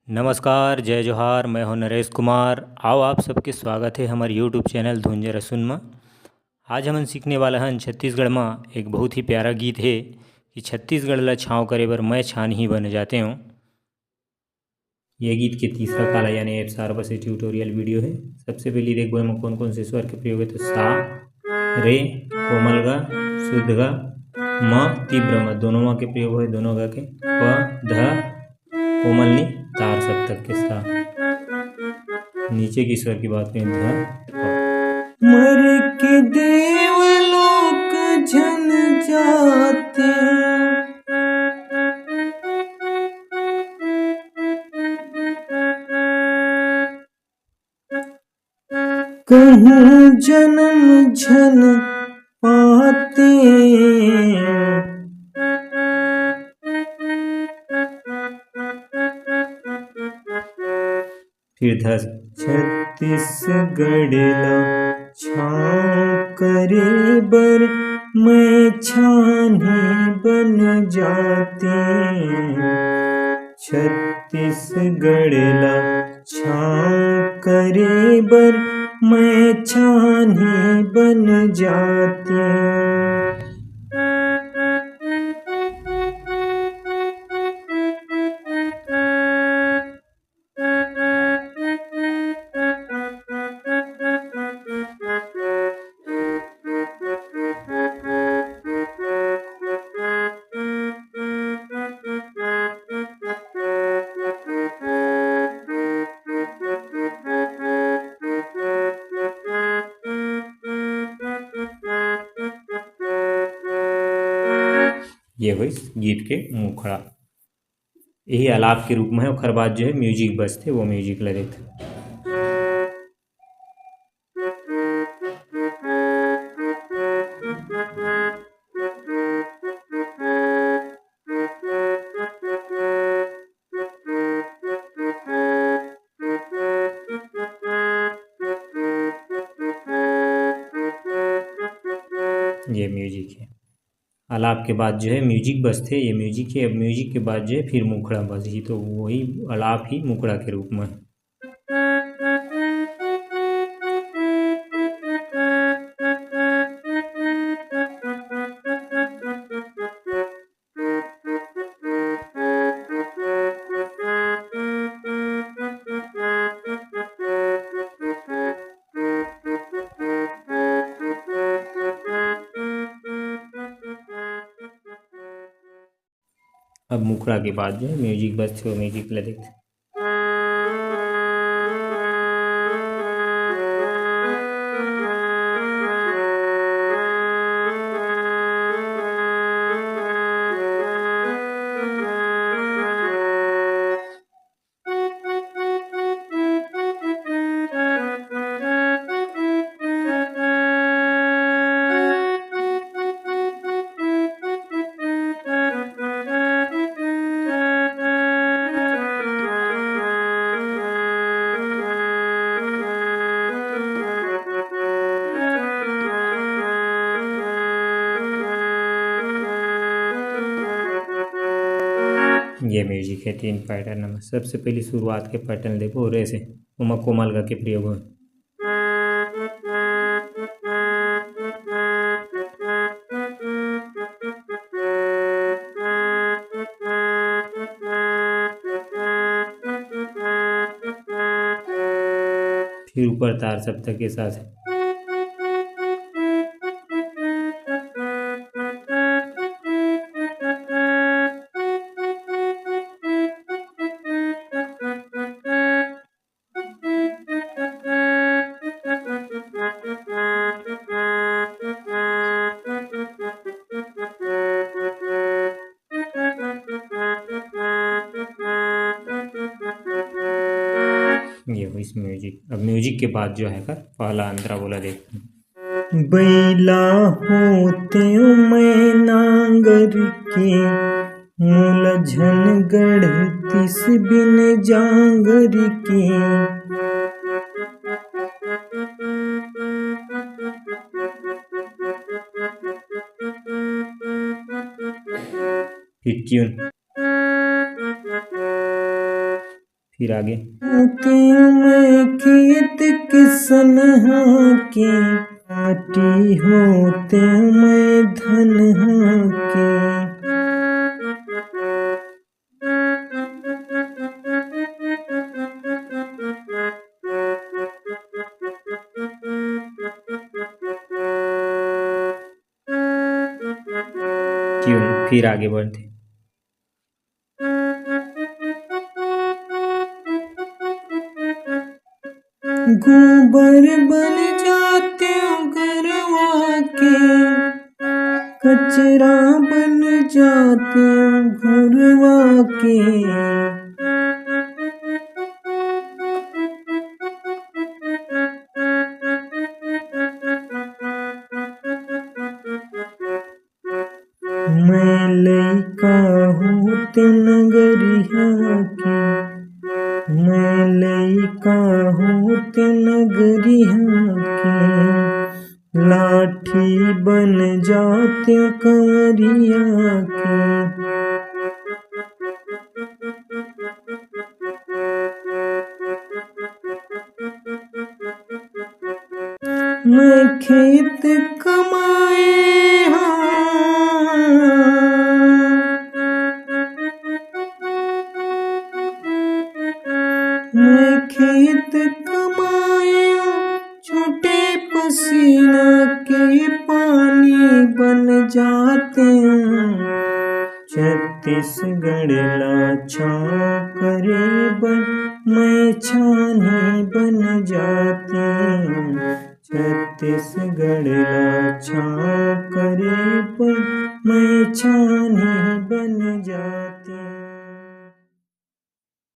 नमस्कार, जय जोहार। मैं हूं नरेश कुमार। आओ आप सबके स्वागत है हमारे यूट्यूब चैनल धुंजर असुन में। आज हमन सीखने वाला हन छत्तीसगढ़ में एक बहुत ही प्यारा गीत है कि छत्तीसगढ़ ला छाँव करे बर मैं छान ही बन जाते हूँ। यह गीत के तीसरा काला यानी एफसार बस ट्यूटोरियल वीडियो है। सबसे पहले देखो में कौन कौन से स्वर के प्रयोग है तो सा, रे, कोमल गा, शुद्ध गा, म, तीव्र म, दोनों माँ के प्रयोग है, दोनों गा के, प, ध, कोमल नी, तार सप्तक के साथ। नीचे की स्वर की बात करें ध, मर के देवलोक जन जाते, कहीं जन्म झन पाते, फिर धस छत्तीसगढ़ ला छाँव करे बर मैं छाने बन जाते, छत्तीसगढ़ ला छाँव करे बर मैं छाने बन जाते। ये हुई गीत के मुखड़ा। यही आलाप के रूप में है। ओखर बाद जो है म्यूजिक बजते वो म्यूजिक ला देते। ये म्यूजिक है। आलाप के बाद जो है म्यूजिक बजते, ये म्यूजिक है। अब म्यूजिक के बाद जो है फिर मुखड़ा बजी, तो वही आलाप ही मुखड़ा के रूप में है। अब मुखड़ा के बाद जो है म्यूजिक बजते वो म्यूजिक ला देखते। ये म्यूजिक है 3 पैटर्न में। सबसे पहले शुरुआत के पैटर्न देखो रे से उमा कोमल गा के प्रयोग हो। फिर ऊपर तार सप्तक के साथ ये हुई इस म्यूजिक। अब म्यूजिक के बाद जो है कर पहला अंतरा बोला देखते हैं। बैला होते मैं नांगर के मूल झन गढ़तिस बिन जांगर के, फिर ट्यून फिर आगे मैं खेत किसनहा के माटी होते मैं धनहा के। क्यों नहीं, फिर आगे बढ़ते गोबर बन जाते घरवा के, कचरा बन जाते घरवा के। मैं लइका होते नगरिया के, मैं लइका होते नगरिया के। लाठी बन जाते कंवरिया के। मैं खेत कमाए मैं खेत कमाया, छोटे पसीना के पानी बन जाते हैं। छत्तीसगढ़ लाछा करे बर मैं